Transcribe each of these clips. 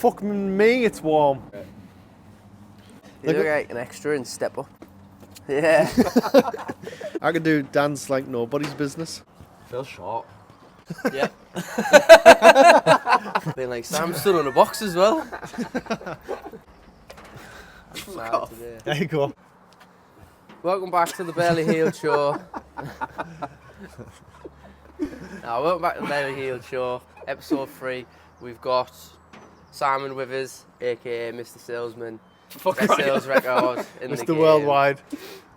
fucking me, it's warm. You look like an extra and step up. Yeah. I could do dance like nobody's business. Feels short. Yeah. Being like Sam stood on a box as well. There you go. Welcome back to the Barely Healed Show. Welcome back to the Barely Healed Show, episode 3. We've got Simon with us, aka Mr. Salesman. Best sales record in the game. Mr. Worldwide.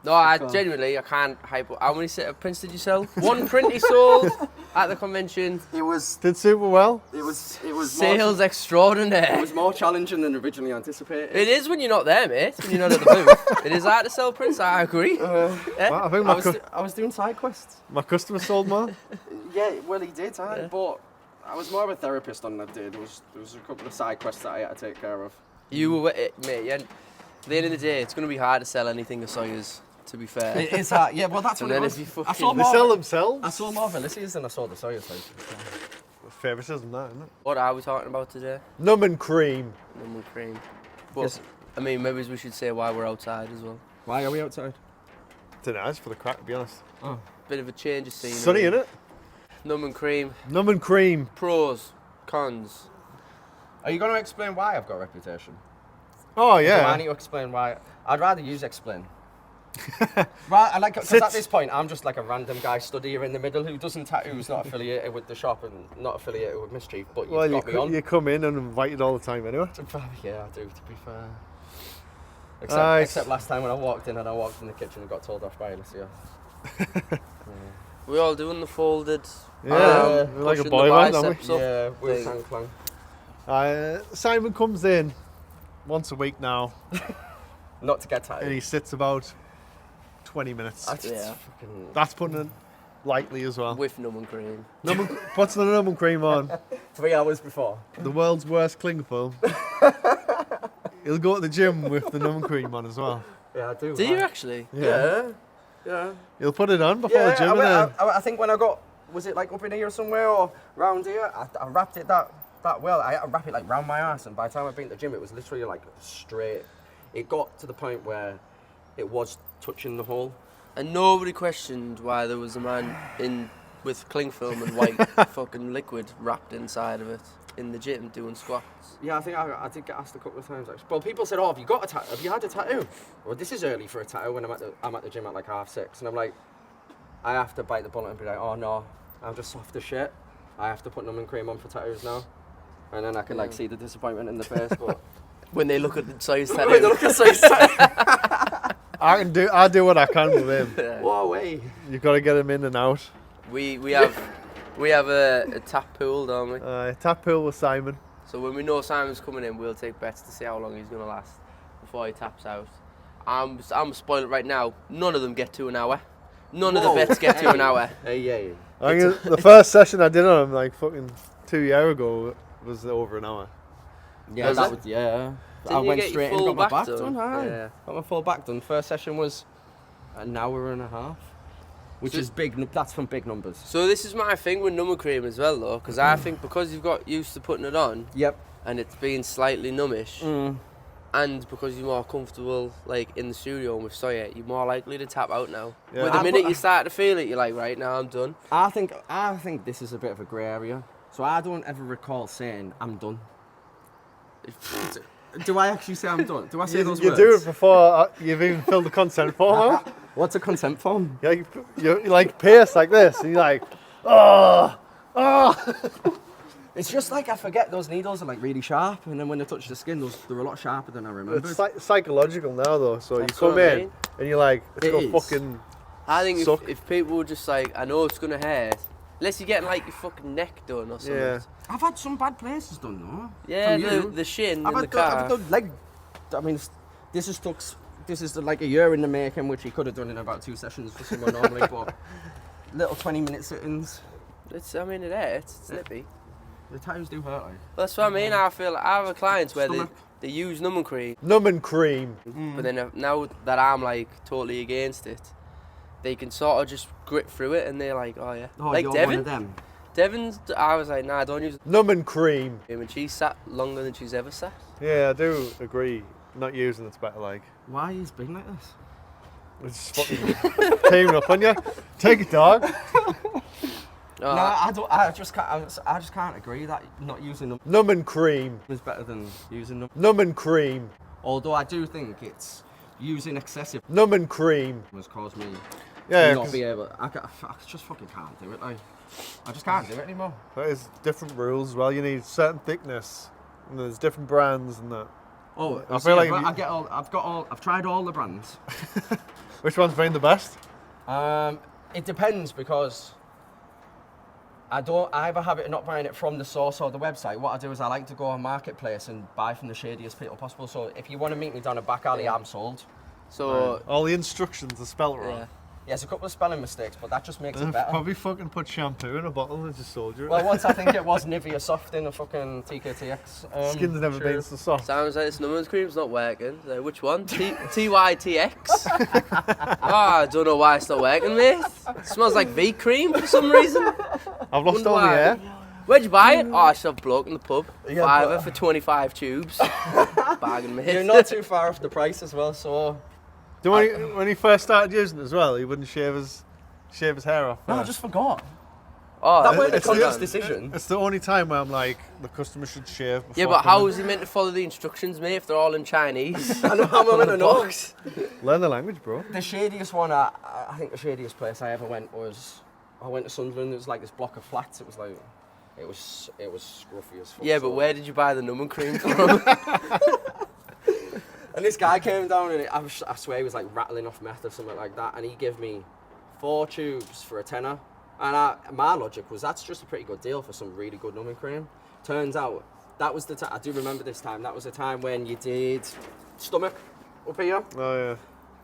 No, I genuinely, I can't hype up. How many prints did you sell? One print he sold at the convention. Did super well. It was Sales extraordinaire. It was more challenging than originally anticipated. It is when you're not there, mate. When you're not at the booth. It is hard to sell prints, I agree. Well, I think I was doing side quests. my customer sold more. Yeah, well he did, but I was more of a therapist on that day. There was a couple of side quests that I had to take care of. You were, mate, yeah. At the end of the day, it's going to be hard to sell anything of Sawyer's, to be fair. It is hard, yeah, well that's And what it then was. if you I saw They sell themselves. I saw more Felicia's than I saw the Sawyer's. Favoritism, that, isn't it? What are we talking about today? Numbing cream. Number cream. But, Yes. I mean, maybe we should say why we're outside as well. Why are we outside? It's nice for the crack, to be honest. Oh. Bit of a change of scene. Sunny, innit? Numb cream. Numbing cream. Pros, cons. Are you going to explain why I've got a reputation? Oh, Do I yeah. need to explain why? I'd rather use explain. Because at this point, I'm just like a random guy studier in the middle who doesn't tattoos, not affiliated with the shop and not affiliated with Mischief, but you've got me on. You come in and invited all the time anyway. Yeah, I do, to be fair. Nice. Except last time when I walked in the kitchen and got told off by Alicia. We're all doing the folded. Yeah, we're like a pushing boy the band, aren't we? biceps up Yeah, we're thing. clang. Simon comes in once a week now, Not to get and tattooed. he sits about 20 minutes. Yeah. That's putting it lightly as well. With numb cream. Puts the numbing cream on. 3 hours before. The world's worst cling film. He'll go to the gym with the numbing cream on as well. Yeah, I do. Do you actually? Yeah. He'll put it on before the gym. I think when I got, was it like up in here somewhere or round here? I wrapped it that well. I had to wrap it like round my ass, and by the time I'd been to the gym, it was literally like straight. It got to the point where it was touching the hole. And nobody questioned why there was a man in with cling film and white fucking liquid wrapped inside of it in the gym doing squats. Yeah, I think I did get asked a couple of times. Actually. Well, people said, "Oh, have you got a tattoo? Have you had a tattoo?" Well, this is early for a tattoo when I'm at the gym at like 6:30, and I'm like, I have to bite the bullet and be like, "Oh no, I'm just soft as shit. I have to put numbing cream on for tattoos now," and then I can like see the disappointment in the face. But When they look at the size when they tattoo. look at size tattoo, I do what I can with him. whoa, way. You've got to get him in and out. We have a tap pool, don't we? Tap pool with Simon. So when we know Simon's coming in, we'll take bets to see how long he's going to last before he taps out. I'm spoiling it right now. None of them get to an hour. None of the bets get to an hour. Hey. I think the first session I did on him like fucking 2 years ago was over an hour. Yeah, Was that it? was yeah. Didn't I you went get your straight in full and got my back back done. done? Got my full back done. First session was an hour and a half, which is big. That's from big numbers. So this is my thing with number cream as well, though, because I think because you've got used to putting it on Yep. and it's being slightly numbish, and because you're more comfortable like in the studio and with Sawyer, you're more likely to tap out now. Yeah. But the minute you start to feel it, you're like, right now I'm done. I think this is a bit of a grey area. So I don't ever recall saying I'm done. Do I actually say I'm done? Do I say those You words? do it before you've even filled the consent form out. What's a consent form? Yeah, you like pierce like this, and you're like, oh. It's just like I forget those needles are like really sharp, and then when they touch the skin, they're a lot sharper than I remember. It's psychological now though, so That's you come what I in mean. and you're like, it's It gonna is. fucking I think suck. if people were just like, I know it's gonna hurt, unless you're getting like your fucking neck done or something. Yeah. I've had some bad places done though. Yeah, From you. the shin I've in the had car. I've done leg. I mean, this is like a year in the making, which he could have done in about 2 sessions for someone normally, but little 20-minute sittings. It hurts. It's nippy. The tattoos do hurt. Like. That's what I mean. I feel like I have clients where Stomach. they use numbing cream, numbing cream. but then now that I'm like totally against it, they can sort of just grit through it and they're like, oh yeah. Oh, like you're Devin. one of them. Devon's, I was like, nah, don't use it. Numbing cream. And she sat longer than she's ever sat. Yeah, I do agree. Not using it's better. Like, Why he's been like this? it's just fucking teaming up on you. Take it, dog. Oh, No, I don't. I just can't agree that not using them Numbing cream. is better than using them. Numbing cream. Although I do think it's using excessive Numbing cream. has caused me Yeah, to not 'cause be able. I just fucking can't do it. I just can't do it anymore. that is different rules as well. You need certain thickness. And there's different brands and that. Oh, I feel like if you- I've tried all the brands. Which one's been the best? It depends because I have a habit of not buying it from the source or the website. What I do is I like to go on Marketplace and buy from the shadiest people possible. So if you want to meet me down a back alley, I'm sold. so, All the instructions are spelled wrong. yeah. Yeah, there's a couple of spelling mistakes, but that just makes it They've better. probably fucking put shampoo in a bottle and just sold you it. Well, once I think it was Nivea Soft in a fucking TKTX. Skin's never been so soft. Sounds like this numbing cream's not working. Like, which one? TYTX? I don't know why it's not working, mate. It smells like V cream for some reason. I've lost Wonder all the why. hair. Where'd you buy it? Oh, I saw a bloke in the pub. Yeah, Fiver but- for 25 tubes. Bargain, mate. You're not too far off the price as well, so. Do you know when he first started using it as well, he wouldn't shave his hair off. No, I first. just forgot. Oh, That weren't a It's conscious the- decision. It's the only time where I'm like, the customer should shave before yeah, but how coming. is he meant to follow the instructions, mate, if they're all in Chinese? I know how I'm On going the to know. box? Learn the language, bro. The shadiest one, I think the shadiest place I ever went was, I went to Sunderland. It was like this block of flats. It was like, it was scruffy as fuck. Yeah, but so- where did you buy the numbing cream from? And this guy came down and I swear he was like rattling off meth or something like that. And he gave me 4 tubes for a tenner. And my logic was that's just a pretty good deal for some really good numbing cream. Turns out that was the time, I do remember this time, that was the time when you did stomach up here Oh yeah.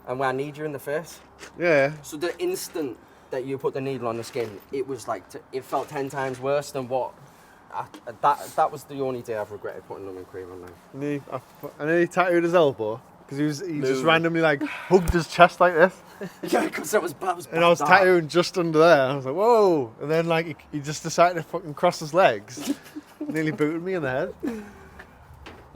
and when I need you in the face. Yeah. So the instant that you put the needle on the skin, it was like, it felt 10 times worse than what, that was the only day I've regretted putting numbing cream on there. And then he tattooed his elbow because he just Move. randomly like hugged his chest like this, Yeah, because that was bad. and I was tattooing just under there. And I was like, whoa! And then like he just decided to fucking cross his legs, nearly booted me in the head.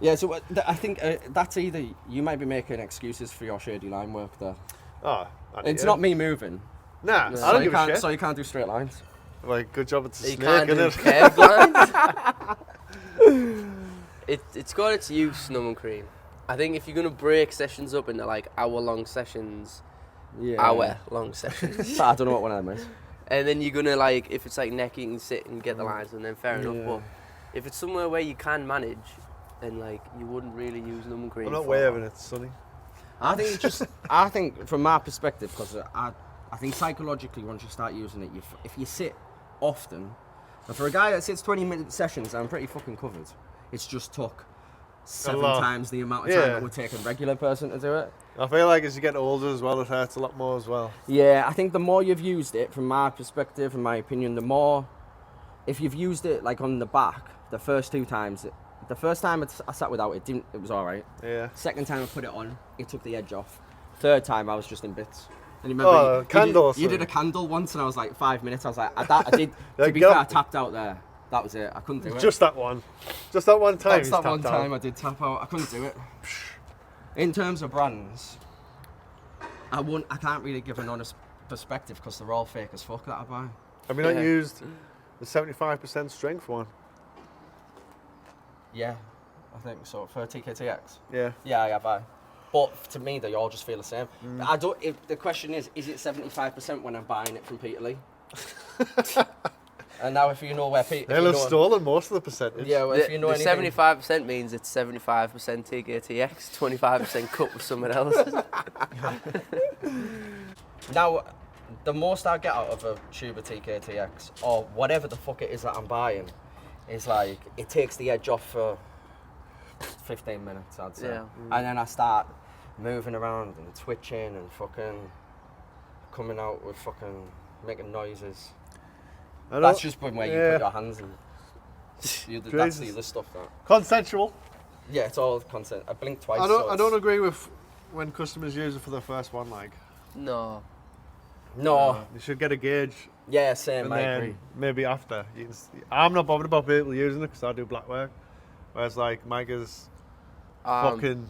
Yeah, so I think that's either you might be making excuses for your shady line work there. Oh, It's not me moving. Nah, No. I So don't you give a can't, shit. so you can't do straight lines. Like, good job it's a You snake, can't do innit? curved lines. It's got its use, numbing cream. I think if you're going to break sessions up into like hour-long sessions, Yeah. hour-long sessions, I don't know what one of them is. and then you're going to like, if it's like neck, you can sit and get the lines, and then fair enough. Yeah. But if it's somewhere where you can manage, then like you wouldn't really use numbing cream. I'm not for waving, that. it's sunny. I think it's just, I think from my perspective, because I think psychologically once you start using it, if you sit often, and for a guy that sits 20-minute sessions, I'm pretty fucking covered. It's just took 7 lot. times the amount of time Yeah. it would take a regular person to do it. I feel like as you get older as well, it hurts a lot more as well. Yeah, I think the more you've used it, from my perspective, in my opinion, the more, if you've used it like on the back, the first 2 times, the first time I sat without it, it was alright. Yeah. Second time I put it on, it took the edge off. Third time I was just in bits. And you remember Oh, candle, you did sorry. a candle once and I was like 5 minutes, I was like, I did, Yeah, to be get fair, I up. tapped out there. That was it, I couldn't do it. Just that one. Just that one time. That's he's that one tapped out. time I did tap out, I couldn't do it. In terms of brands, I can't really give an honest perspective because they're all fake as fuck that I buy. Have you not Yeah. used the 75% strength one? Yeah, I think so, for TKTX. Yeah. Yeah, I buy. But to me, they all just feel the same. I don't. The question is it 75% when I'm buying it from Peter Lee? And now, if you know where Peter, They'll have stolen most of the percentage. yeah, well, if you know the anything, 75% means it's 75% TKTX, 25% cut with someone else. now, the most I get out of a tube of TKTX or whatever the fuck it is that I'm buying is like it takes the edge off for 15 minutes, I'd say, Yeah. and then I start moving around and twitching and fucking coming out with fucking making noises. I That's don't- just when where you yeah. put your hands in. That's the other stuff that. Consensual. Yeah, it's all consent. I blinked twice. I so don't it's- agree with when customers use it for their first one. Like, No. No. you should get a gauge Yeah, same. and I then agree. maybe after. I'm not bothered about people using it because I do black work. Whereas like Micah's fucking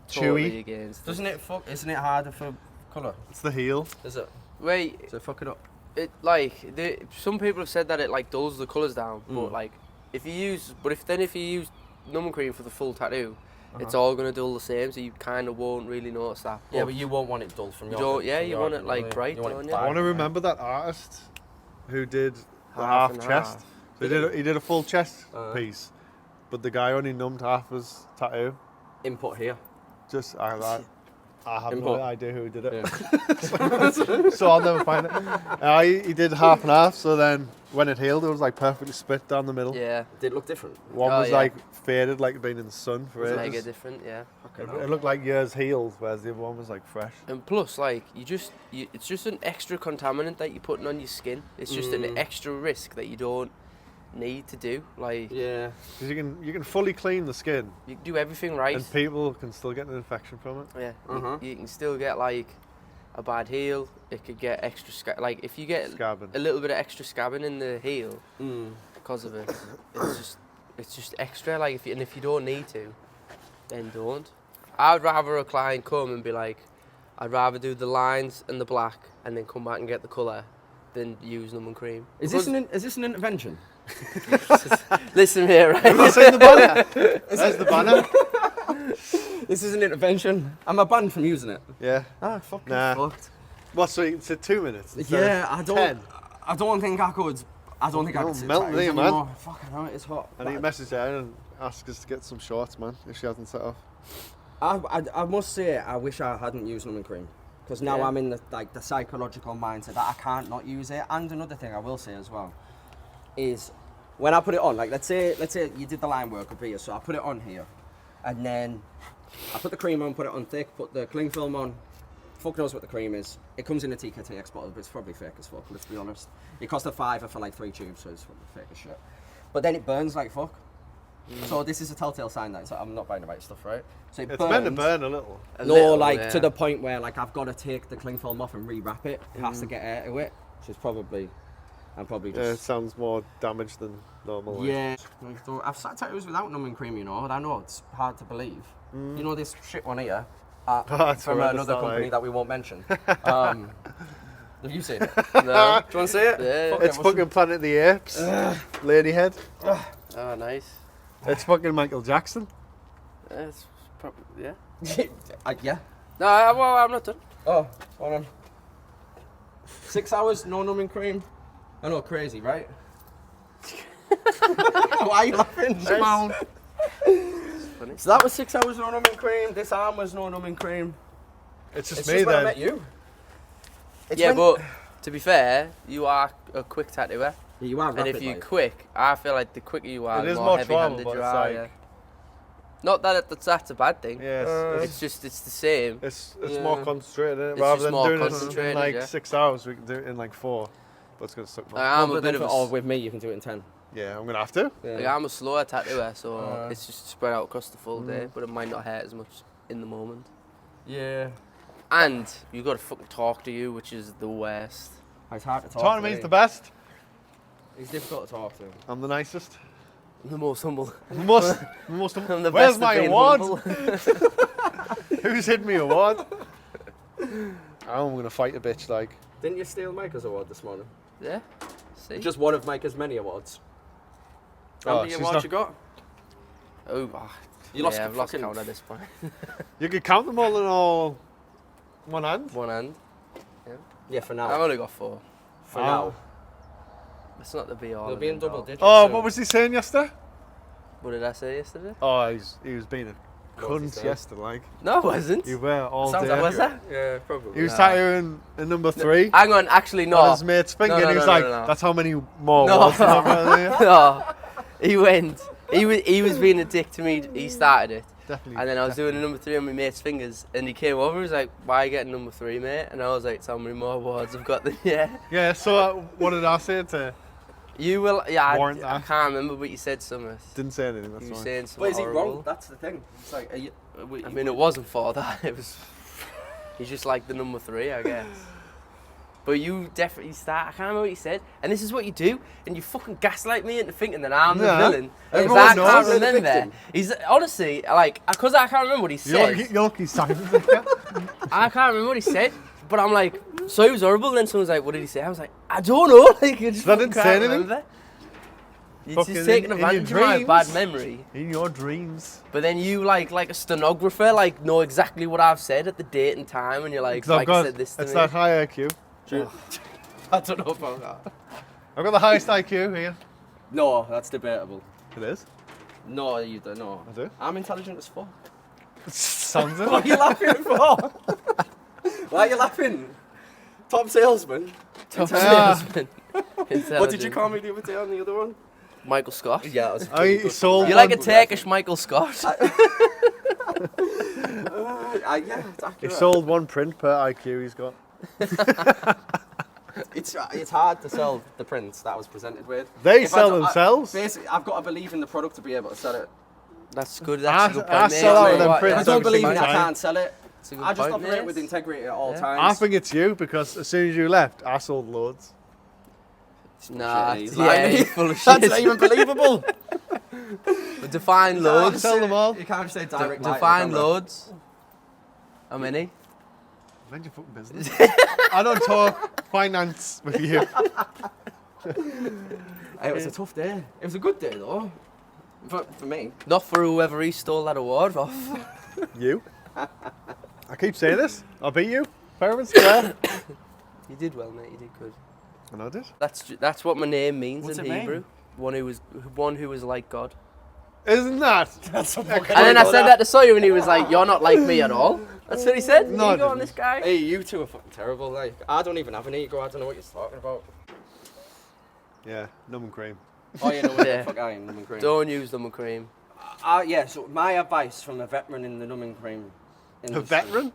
Totally chewy. against. Isn't it harder for colour? It's the heel. Is it? Wait, So fuck it up. some people have said that it like dulls the colours down, but Mm. like if you use numbing cream for the full tattoo, it's Uh-huh. all gonna dull the same, so you kind of won't really notice that. Yeah, but you won't want it dull from You your. don't- yeah, from you your want it, end, like, will you? bright, You want don't it you? I dark, want to right? remember that artist who did the Half half and chest. half. So he did a full chest Uh-huh. piece, but the guy only numbed half his tattoo. Input here. Just I have Input. no idea who did it. Yeah. So I'll never find it. He did half and half, so then when it healed, it was like perfectly split down the middle. Yeah, Did it look different? One Oh, was yeah. like faded, like being in the sun for it's ages. mega different. Yeah, It looked like years healed, whereas the other one was like fresh. and plus like it's just an extra contaminant that you're putting on your skin. It's just an extra risk that you don't need to do. Like Yeah. Because you can fully clean the skin, you can do everything right. and people can still get an infection from it. Yeah, Uh-huh. you can still get like a bad heel. It could get extra like if you get Scabbing. a little bit of extra scabbing in the heel Mm. because of it, it's just extra. Like if you don't need to, then don't. I'd rather a client come and be like, I'd rather do the lines and the black and then come back and get the colour than use numbing cream. Is this an intervention? Listen here, right? Have you seen the banner? There's the banner. This is an intervention. I'm banned from using it. Yeah. Ah, fucking Nah. fucked. What? So it's 2 minutes? instead Yeah, of I don't. 10? I don't think I could. I don't think I You're could sit melting tattoos here, man. anymore. Fucking hell, it's hot. I need to message her and ask us to get some shorts, man, if she hasn't set off. I must say, I wish I hadn't used numbing cream. Because now Yeah. I'm in the psychological mindset that I can't not use it. And another thing I will say as well is when I put it on, like let's say you did the line work up here, so I put it on here, and then I put the cream on, put it on thick, put the cling film on. Fuck knows what the cream is. It comes in a TKTX bottle, but it's probably fake as fuck, let's be honest. It cost a £5 for like 3 tubes, so it's fucking fake as shit. But then it burns like fuck. So this is a telltale sign that I'm not buying the right stuff, right? So It's meant to burn a little. A No, little, like yeah. to the point where like I've got to take the cling film off and rewrap it. It has to get air to it, which is probably, I'm probably Yeah, it just. sounds more damaged than normal. like. Yeah, I've sat tattoos without numbing cream, you know, and I know it's hard to believe. You know this shit one here That's from horrendous, another that, company like. that we won't mention. Have you seen it? No. Do you want to see it? Yeah. Fuck It's it, fucking Planet of the Apes. Lady head. Oh, nice. It's fucking Michael Jackson. It's probably yeah. Yeah. No, well, I'm not done. Oh, hold on. 6 hours, no numbing cream. I know, crazy, right? Why are you laughing? Simone. Funny. So that was 6 hours no numbing cream. This arm was no numbing cream. It's just It's me just when I then. met you. It's Yeah, when- but to be fair, you are a quick tattooer, Yeah, you are and rapid, if you're like. quick, I feel like the quicker you are, It the is more more heavy-handed trouble, you but it's are. like- Yeah. Not that that's a bad thing. Yeah, It's just it's the same. it's Yeah. more concentrated, innit? It's Rather just than more doing it in concentrated, like yeah. 6 hours, we can do it in like 4. But it's gonna suck more. I'm But a then bit of for- a or with me, you can do it in 10. Yeah, I'm gonna have to. Yeah. like, I'm a slower tattooer, so it's just spread out across the full day, Mm. but it might not hurt as much in the moment. Yeah. And you got to fucking talk to you, which is the worst. It's hard to talk Talking to to. me's the best. It's difficult to talk to. I'm the nicest. The most humble. The most I'm the Where's best my at being award? humble. Who's hid me award? I'm gonna fight a bitch like. Didn't you steal Micah's award this morning? Yeah. See. Just one of Micah's many awards. How Oh, many she's awards not- you got? Oh, You lost yeah, the I've lost fucking- count at this point. You could count them all in all one hand. One hand. Yeah, for I've now. only got 4. For Oh. now. It's not the be all. They'll be in double digits. Oh, soon. what was he saying yesterday? What did I say yesterday? Oh, he was being a What was he cunt saying? yesterday, like. No, I wasn't. You were all Sounds day. like Was that? Yeah, probably. He was Nah. tattooing a number 3 Hang on, actually on no. his mate's finger, No, and he was no, like, no. "That's how many more No. awards you have out there." No. He went. He was being a dick to me. He started it. Definitely. And then I was doing a number 3 on my mate's fingers, and he came over. He was like, "Why are you getting number 3, mate?" And I was like, "How many more awards I've got than you?" Yeah. So what did I say to? You will. Yeah, Warrant I that. can't remember, but you said something. Didn't say anything. You That's were why. saying something But is he horrible. wrong? That's the thing. It's like, I mean, it wasn't for that. It was. He's just like the number 3, I guess. But you definitely start. I can't remember what you said. And this is what you do, and you fucking gaslight me into thinking that I'm the villain. Because Everyone I knows can't you're the remember. victim. He's honestly like, because I can't remember what he said. You're lucky Simon. I can't remember what he said, but I'm like, so he was horrible. And then someone's like, what did he say? I was like, I don't know. Like, I just I didn't fucking say can't anything. remember. You're Fucking just taking in your advantage of my dreams. bad memory. In your dreams. But then you, like a stenographer, like, know exactly what I've said at the date and time, and you're like, Because I've got, said this to it's me. that high IQ. I don't know about that. I've got the highest IQ here. No, that's debatable. It is. No, you don't know. I do. I'm intelligent as fuck. Sounds it. What are you laughing for? Why are you laughing? Top salesman. Top Yeah. salesman. What did you call me the other day on the other one? Michael Scott. Yeah, it was Oh, you sold You're one. like a Turkish Michael Scott. Yeah, it's He accurate. sold one print per IQ he's got. It's hard to sell the prints that I was presented with. They If I sell don't- themselves. Basically, I've got to believe in the product to be able to sell it. That's good. That's a good I point, mate. sell out Mate, them what- prints If I that's a don't every believe good in it, single I time. can't sell it. That's a good I just point, operate mate. with integrity at all Yeah. times. I think it's you because as soon as you left, I sold loads. Nah, Shit, he's yeah, lying. he's full of shit. That's not even believable. Define I loads. sell them all. You can't just say direct. Define loads. How many? Mind your fucking business. I don't talk finance with you. It was a tough day. It was a good day though. For me. Not for whoever he stole that award off. You? I keep saying this. I'll beat you. Fair and square. You did well, mate. You did good. And I did. That's what my name means What's in it mean? Hebrew. One who was like God. Isn't that? That's a And then I said that to Sawyer, and he was like, "You're not like me at all." That's what he said. No, I Ego on didn't. this guy. Hey, you two are fucking terrible. Like, I don't even have an ego. I don't know what you're talking about. Yeah, numb and cream. Oh, you know what Yeah. the fuck I am, numbing cream. Don't use them with cream. Yeah, so my advice from a veteran in the numbing cream A industry. veteran?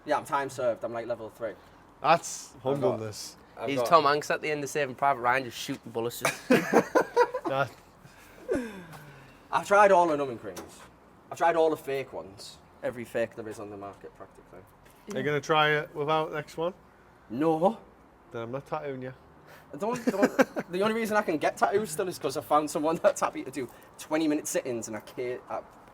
Yeah, I'm time served. I'm like level 3. That's humbleness. He's Tom Hanks at the end of Saving Private Ryan, just shooting bullets. That- I've tried all the numbing creams. I've tried all the fake ones. Every fake there is on the market, practically. Are you going to try it without next one? No. Then I'm not tattooing you. Don't. The only reason I can get tattoos still is because I found someone that's happy to do 20-minute sit-ins and I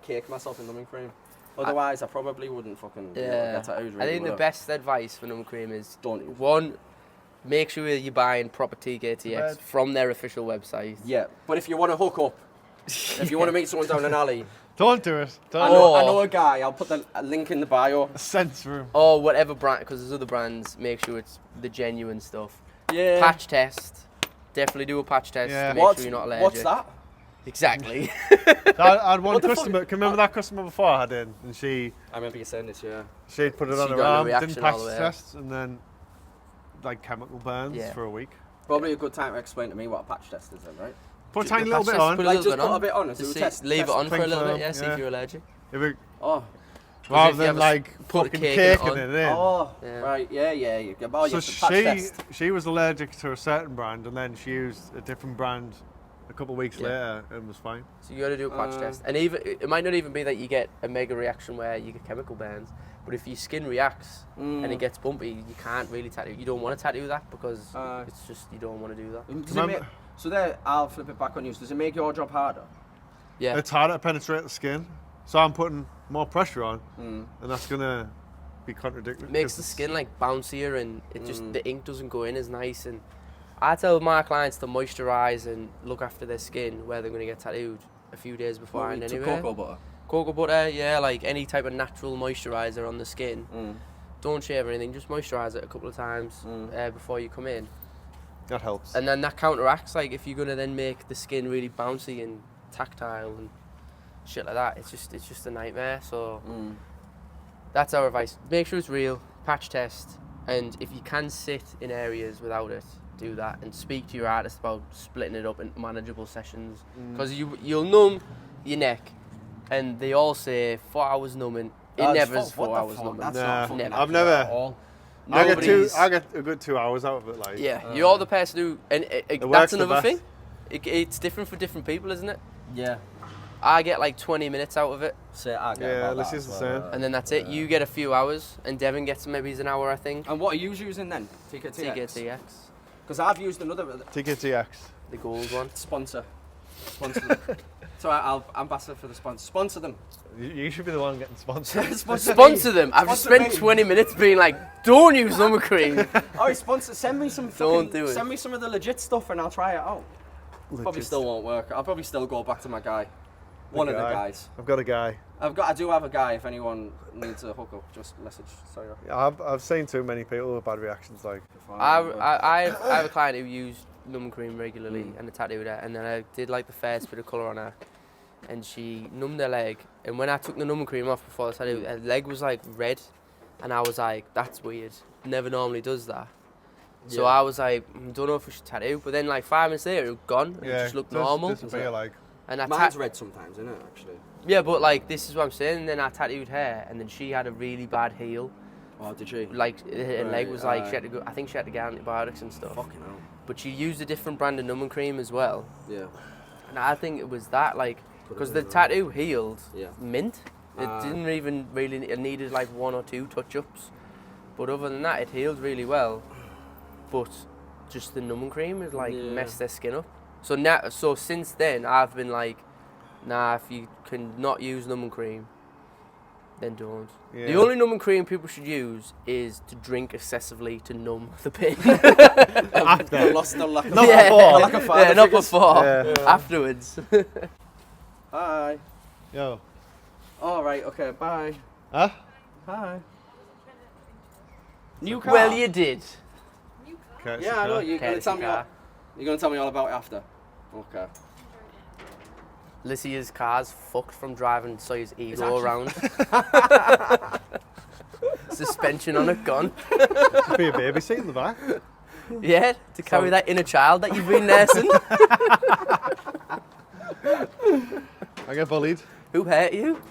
cake myself in numbing cream. Otherwise, I probably wouldn't fucking be able to Yeah. get tattoos. I Really, think the would best advice for numb cream is Don't use it. one, make sure you're buying proper TKTX Red. from their official website. Yeah, but if you want to hook up, if you want to meet someone down an alley, Don't do it. Don't I do know, Oh. I know a guy. I'll put the a link in the bio. it. Sense room. Or whatever brand, because there's other brands, make sure it's the genuine stuff. Yeah. Patch test. Definitely do a patch test Yeah. to make sure you're not allergic. What's that? Exactly. I had one What the fuck? customer. Can you remember that customer before I had in? And she I remember you saying this, yeah. put it She on her got no arm, reaction didn't all pass the the way. test, and then like chemical burns Yeah. for a week. Probably a good time to explain to me what a patch test is then, right? Put a The tiny little patch bit test, on. put Like, little just bit put on. a bit on and Just do a test. leave it test. on for a little bit, Think yeah, see so, if you're allergic. If it, Oh. rather if you than have a like put a fucking cake cake in in it it. In. Oh, Yeah. right, yeah. Oh, you So have to patch test. she was allergic to a certain brand, and then she used a different brand a couple of weeks Yeah. later, and was fine. So you got to do a patch Uh. test, and even it might not even be that you get a mega reaction where you get chemical burns, but if your skin reacts and it gets bumpy, you can't really tattoo. You don't want to tattoo that because it's just you don't want to do that. Does it make, so there, I'll flip it back on you. Does it make your job harder? Yeah, It's harder to penetrate the skin, so I'm putting more pressure on, and that's gonna be contradictory. it makes the skin like bouncier, and it just the ink doesn't go in as nice. And I tell my clients to moisturize and look after their skin where they're going to get tattooed a few days beforehand To anyway. cocoa butter. Cocoa butter, yeah, like any type of natural moisturizer on the skin. Don't shave or anything, just moisturize it a couple of times before you come in. That helps. And then that counteracts, like if you're gonna then make the skin really bouncy and tactile and shit like that, it's just a nightmare. So that's our advice. Make sure it's real, patch test, and if you can sit in areas without it, do that, and speak to your artist about splitting it up into manageable sessions. Because you'll numb your neck, and they all say 4 hours numbing. It never is 4 hours numbing. That's Nah, not fucking never. I've accurate never- at all. Nobody's- I get a good 2 hours out of it. Like Yeah, you're the person who, and It that's works the another best. thing. It's different for different people, isn't it? Yeah. I get like 20 minutes out of it, So I get Yeah, about this that is as the well, same. and then that's it. You get a few hours, and Devin gets maybe an hour, I think. And what are you using then? TKTX? TKTX, Because I've used another TKTX. the gold one. sponsor. Sponsor them. So I'll ambassador for the sponsor. Sponsor them. You should be the one getting sponsored. Sponsor them. I've just Sponsor spent me. 20 minutes being like, don't use number cream. Oh, sponsor. Send me some. Don't Fucking, do it. Send me some of the legit stuff and I'll try it out. Probably Legit. still won't work. I'll probably still go back to my guy. One of the guys. I've got a guy. I do have a guy. If anyone needs a hookup, just message Sawyer. Yeah, I've seen too many people with bad reactions. Like, I have a client who used numb cream regularly and a tattooed her, and then I did like the first bit of colour on her, and she numbed her leg, and when I took the numb cream off before the tattoo, her leg was like red, and I was like, that's weird, never normally does that. So Yeah. I was like, don't know if we should tattoo, but then like 5 minutes later it was gone, and it just looked normal. Disappear, like. And I Mine's red sometimes, isn't it? Actually. yeah, but like this is what I'm saying, and then I tattooed her, and then she had a really bad heel, Oh, did she? like her leg Right, was like, she had to go, I think she had to get antibiotics and stuff. Fucking hell. But she used a different brand of numbing cream as well. Yeah. And I think it was that, like, because the tattoo healed Yeah. mint. It didn't even really, it needed like 1 or 2 touch-ups. But other than that, it healed really well. But just the numbing cream has like messed their skin up. So now, so since then, I've been like, nah, if you can not use numbing cream, then don't. Yeah. The only numbing cream people should use is to drink excessively to numb the pain. I lost the lack of Not yeah. before. Like a father Yeah, not figures. before. Yeah. Afterwards. Hi. Yo. All right. Okay. Bye. Huh? Hi. New car. Well, you did. Okay, Yeah, I know. You're gonna Courtesy tell me. car. You're gonna tell me all about it after. Okay. Lycia's car's fucked from driving Sawyer's ego actually- around. Suspension on it gone. Should be a baby seat in the back. Yeah, to carry that inner child that you've been nursing. I get bullied. Who hurt you?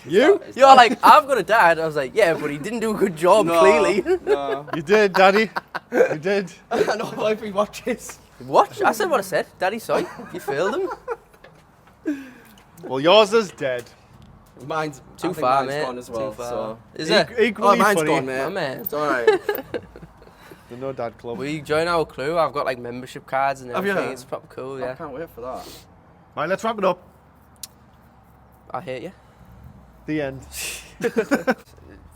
You? You're like, I've got a dad. I was like, yeah, but he didn't do a good job, clearly. No. You did, Daddy. You did. I know why he watches. What? I said what I said. Daddy, sorry. You failed him. Well, yours is dead. Mine's Too I think far, mine's mate. gone as well. Too far. So. Is it? Equally Oh, mine's funny. gone, mate. My man. It's all right. The No Dad Club. Will you join our crew? I've got like membership cards and Have you? everything. It's proper cool, I yeah. can't wait for that. Right, let's wrap it up. I hate you. The end.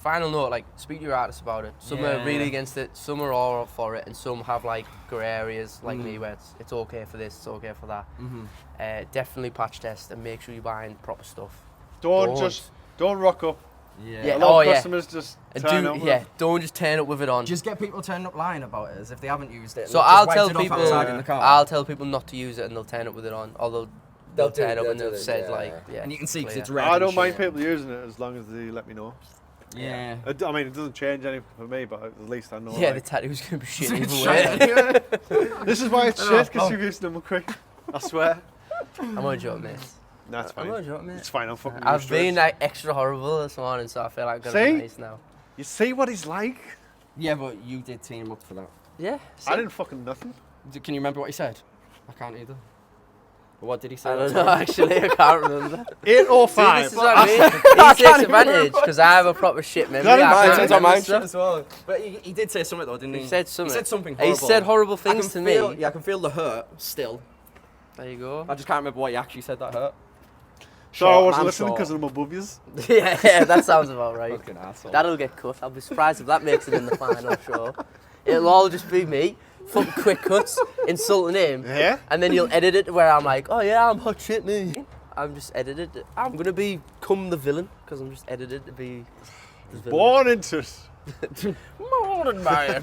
Final note, like, speak to your artists about it. Some are Yeah. really against it, some are all for it, and some have like grey areas like me where it's okay for this, it's okay for that. Definitely patch test and make sure you're buying proper stuff. Don't rock up. Yeah. A lot of yeah. customers just And turn up. don't just turn up with it on. Just get people turning up lying about it as if they haven't used it. So Just I'll wiped tell it off people, outside in the car. I'll tell people not to use it, and they'll turn up with it on. Although they'll do turn it, up and they'll they've do it, said yeah. like, yeah. And you can see because clear. it's red. I and don't mind shit. people using it as long as they let me know. Yeah. I mean, it doesn't change anything for me, but at least I know. Yeah, the like, tattoo's gonna be shit It's either way. this is why it's I know, shit, because you've used number quick. I swear. I'm only joking, mate. That's I'm fine. only joking, mate. It's fine, I'm fucking I've used to it. been like extra horrible this morning, so I feel like I'm gonna See? be nice now. You see what he's like? Yeah, but you did team him up for that. Yeah. I didn't fucking nothing. Can you remember what he said? I can't either. What did he say? I don't know, actually, I can't remember. 805. See, this is what I mean. He takes advantage because I have a proper shit memory. That is I mine, can't it's remember mine stuff. as well. But he did say something though, didn't he? He said something. He said something He horrible. said horrible I can things to feel- me. Yeah, I can feel the hurt still. There you go. I just can't remember what he actually said that hurt. So I wasn't man listening short. because I'm above yous. yeah, that sounds about right. Fucking asshole. That'll get cut. I'll be surprised if that makes it in the final show. It'll all just be me, fucking quick cuts, insulting him. Yeah? And then you'll edit it where I'm like, oh yeah, I'm hot shit me. I'm just edited. I'm gonna become the villain because I'm just edited to be the villain. Born into it. Morning, man.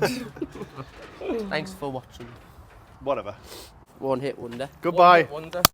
Thanks for watching. Whatever. One hit wonder. Goodbye. Wonder.